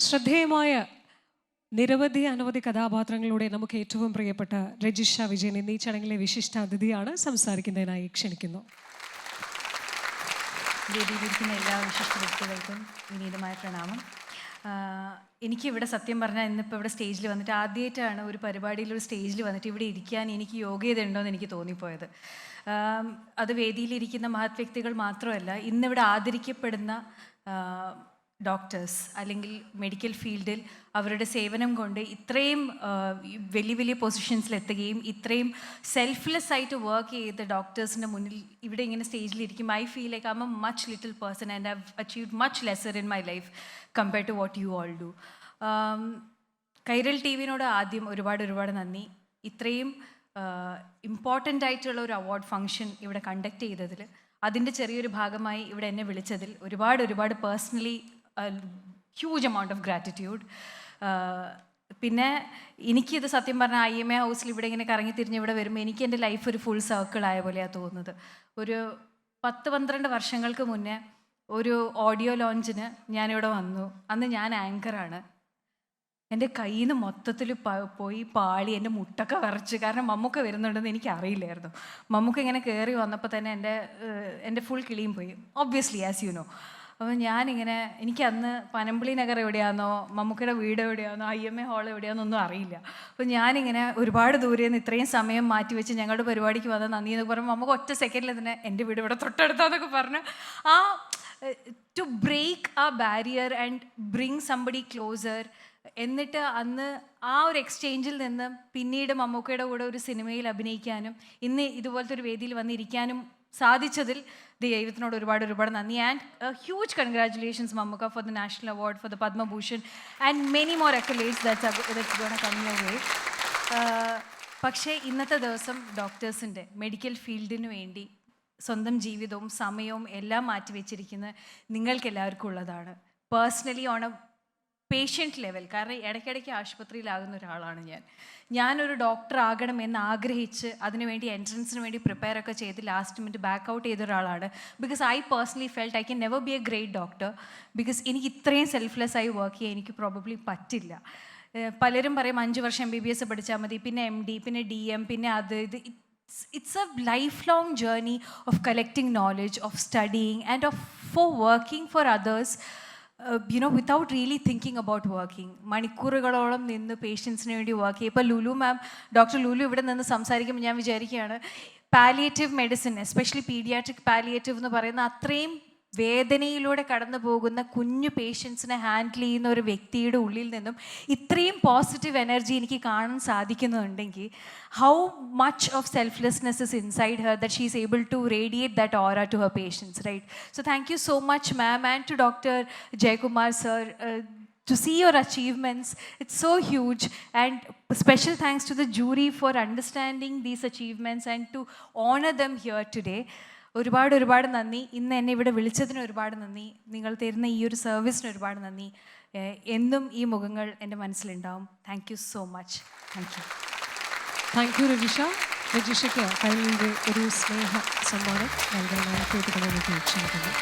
ശ്രദ്ധേയമായ നിരവധി അനവധി കഥാപാത്രങ്ങളിലൂടെ നമുക്ക് ഏറ്റവും പ്രിയപ്പെട്ട രജിഷ വിജയൻ എന്നീ ചടങ്ങിലെ വിശിഷ്ട അതിഥിയാണ്. സംസാരിക്കുന്നതിനായി ക്ഷണിക്കുന്നു. വേദിയിലിരിക്കുന്ന എല്ലാ വിശിഷ്ട വ്യക്തികൾക്കും വിനീതമായ പ്രണാമം. എനിക്കിവിടെ സത്യം പറഞ്ഞാൽ ഇന്നിപ്പോൾ ഇവിടെ സ്റ്റേജിൽ വന്നിട്ട് ആദ്യമായിട്ടാണ് ഒരു പരിപാടിയിലൊരു സ്റ്റേജിൽ വന്നിട്ട് ഇവിടെ ഇരിക്കാൻ എനിക്ക് യോഗ്യത ഉണ്ടോയെന്ന് എനിക്ക് തോന്നിപ്പോയത്. അത് വേദിയിലിരിക്കുന്ന മഹത് വ്യക്തികൾ മാത്രമല്ല, ഇന്നിവിടെ ആദരിക്കപ്പെടുന്ന ഡോക്ടേഴ്സ് അല്ലെങ്കിൽ മെഡിക്കൽ ഫീൽഡിൽ അവരുടെ സേവനം കൊണ്ട് ഇത്രയും വലിയ വലിയ പൊസിഷൻസിലെത്തുകയും ഇത്രയും സെൽഫ്ലെസ് ആയിട്ട് വർക്ക് ചെയ്ത ഡോക്ടേഴ്സിൻ്റെ മുന്നിൽ ഇവിടെ ഇങ്ങനെ സ്റ്റേജിലിരിക്കും. I feel like I am a much little person and I have achieved much lesser in my life compared to what you all do. Kairali ടി വിനോട് ആദ്യം ഒരുപാട് നന്ദി. ഇത്രയും ഇമ്പോർട്ടൻ്റ് ആയിട്ടുള്ള ഒരു അവാർഡ് ഫംഗ്ഷൻ ഇവിടെ കണ്ടക്ട് ചെയ്തതിൽ, അതിൻ്റെ ചെറിയൊരു ഭാഗമായി ഇവിടെ എന്നെ വിളിച്ചതിൽ ഒരുപാട് personally huge amount of gratitude. പിന്നെ എനിക്കിത് സത്യം പറഞ്ഞാൽ IMA ഹൗസിൽ ഇവിടെ ഇങ്ങനെ കറങ്ങി തിരിഞ്ഞ് ഇവിടെ വരുമ്പോൾ എനിക്ക് എൻ്റെ ലൈഫ് ഒരു ഫുൾ സർക്കിളായ പോലെയാണ് തോന്നുന്നത്. ഒരു 10-12 വർഷങ്ങൾക്ക് മുന്നേ ഒരു ഓഡിയോ ലോഞ്ചിന് ഞാനിവിടെ വന്നു. അന്ന് ഞാൻ ആങ്കറാണ്. എൻ്റെ കയ്യിൽ നിന്ന് മൊത്തത്തിൽ പോയി പാളി, എൻ്റെ മുട്ടൊക്കെ വിറച്ച്. കാരണം മമ്മൂക്ക വരുന്നുണ്ടെന്ന് എനിക്ക് അറിയില്ലായിരുന്നു. മമ്മൂക്ക ഇങ്ങനെ കയറി വന്നപ്പോൾ തന്നെ എൻ്റെ ഫുൾ കിളിയും പോയി, ഒബ്വിയസ്ലി ആസ് യു നോ. അപ്പോൾ ഞാനിങ്ങനെ, എനിക്ക് അന്ന് പനമ്പിളി നഗർ എവിടെയാണെന്നോ മമ്മൂക്കയുടെ വീട് എവിടെയാണെന്നോ IMA ഹാൾ എവിടെയാണെന്നൊന്നും അറിയില്ല. അപ്പോൾ ഞാനിങ്ങനെ ഒരുപാട് ദൂരെ നിന്ന് ഇത്രയും സമയം മാറ്റി വെച്ച് ഞങ്ങളുടെ പരിപാടിക്ക് വന്ന നന്ദി എന്നൊക്കെ പറയുമ്പോൾ നമുക്ക് ഒറ്റ സെക്കൻഡിൽ തന്നെ എൻ്റെ വീട് ഇവിടെ തൊട്ടടുത്താന്നൊക്കെ പറഞ്ഞ് ടു ബ്രേക്ക് ആ barrier and bring somebody closer. എന്നിട്ട് അന്ന് ആ ഒരു എക്സ്ചേഞ്ചിൽ നിന്ന് പിന്നീട് മമ്മൂക്കയുടെ കൂടെ ഒരു സിനിമയിൽ അഭിനയിക്കാനും ഇന്ന് ഇതുപോലത്തെ ഒരു വേദിയിൽ വന്നിരിക്കാനും സാധിച്ചതിൽ ദൈവത്തിനോട് ഒരുപാട് നന്ദി. And huge congratulations Mammukka for the national award, for the Padma Bhushan and many more അക്കലേറ്റ്സ് that's gonna come your way. പക്ഷേ ഇന്നത്തെ ദിവസം ഡോക്ടേഴ്സിൻ്റെ മെഡിക്കൽ ഫീൽഡിന് വേണ്ടി സ്വന്തം ജീവിതവും സമയവും എല്ലാം മാറ്റിവെച്ചിരിക്കുന്ന നിങ്ങൾക്ക് എല്ലാവർക്കും ഉള്ളതാണ്. Personally on A patient level, കാരണം ഇടയ്ക്കിടയ്ക്ക് ആശുപത്രിയിലാകുന്ന ഒരാളാണ് ഞാനൊരു ഡോക്ടർ ആകണം എന്ന് ആഗ്രഹിച്ച് അതിനുവേണ്ടി എൻട്രൻസിന് വേണ്ടി പ്രിപ്പയർ ഒക്കെ ചെയ്ത് ലാസ്റ്റ് മിനിറ്റ് ബാക്ക് ഔട്ട് ചെയ്ത ഒരാളാണ്. Because I personally felt I can never be A great doctor. Because എനിക്ക് ഇത്രയും സെൽഫ്ലെസ് ആയി വർക്ക് ചെയ്യാൻ എനിക്ക് പ്രോബബ്ലി പറ്റില്ല. പലരും പറയും 5 വർഷം MBBS പഠിച്ചാൽ മതി, പിന്നെ MD, പിന്നെ DM, പിന്നെ ഇത്. It's a lifelong journey of collecting knowledge, of studying and for working for others. Without really thinking about working. മണിക്കൂറുകളോളം നിന്ന് പേഷ്യൻസിന് വേണ്ടി വർക്ക് ചെയ്യും. ഇപ്പോൾ ലുലു മാം, ഡോക്ടർ ലുലു ഇവിടെ നിന്ന് സംസാരിക്കുമ്പോൾ ഞാൻ വിചാരിക്കുകയാണ്, palliative medicine, especially paediatric palliative എന്ന് പറയുന്ന അത്രയും വേദനയിലൂടെ കടന്നു പോകുന്ന കുഞ്ഞു പേഷ്യൻസിനെ ഹാൻഡിൽ ചെയ്യുന്ന ഒരു വ്യക്തിയുടെ ഉള്ളിൽ നിന്നും ഇത്രയും പോസിറ്റീവ് എനർജി എനിക്ക് കാണാൻ സാധിക്കുന്നുണ്ടെങ്കിൽ how much of selflessness is inside her that she is able to radiate that aura to her patients, right? So thank you so much ma'am and to doctor Jayakumar sir. To see your achievements, it's so huge, and special thanks to the jury for understanding these achievements and to honor them here today. ഒരുപാട് നന്ദി. ഇന്ന് എന്നെ ഇവിടെ വിളിച്ചതിന് ഒരുപാട് നന്ദി. നിങ്ങൾ തരുന്ന ഈ ഒരു സർവീസിന് ഒരുപാട് നന്ദി. എന്നും ഈ മുഖങ്ങൾ എൻ്റെ മനസ്സിലുണ്ടാവും. Thank you so much. Thank you Rajisha. രജിഷയ്ക്ക് കൈരളിൻ്റെ ഒരു സ്നേഹ സമ്മാനം നൽകാനായി കേട്ടുകൊണ്ട് ക്ഷണിക്കുന്നു.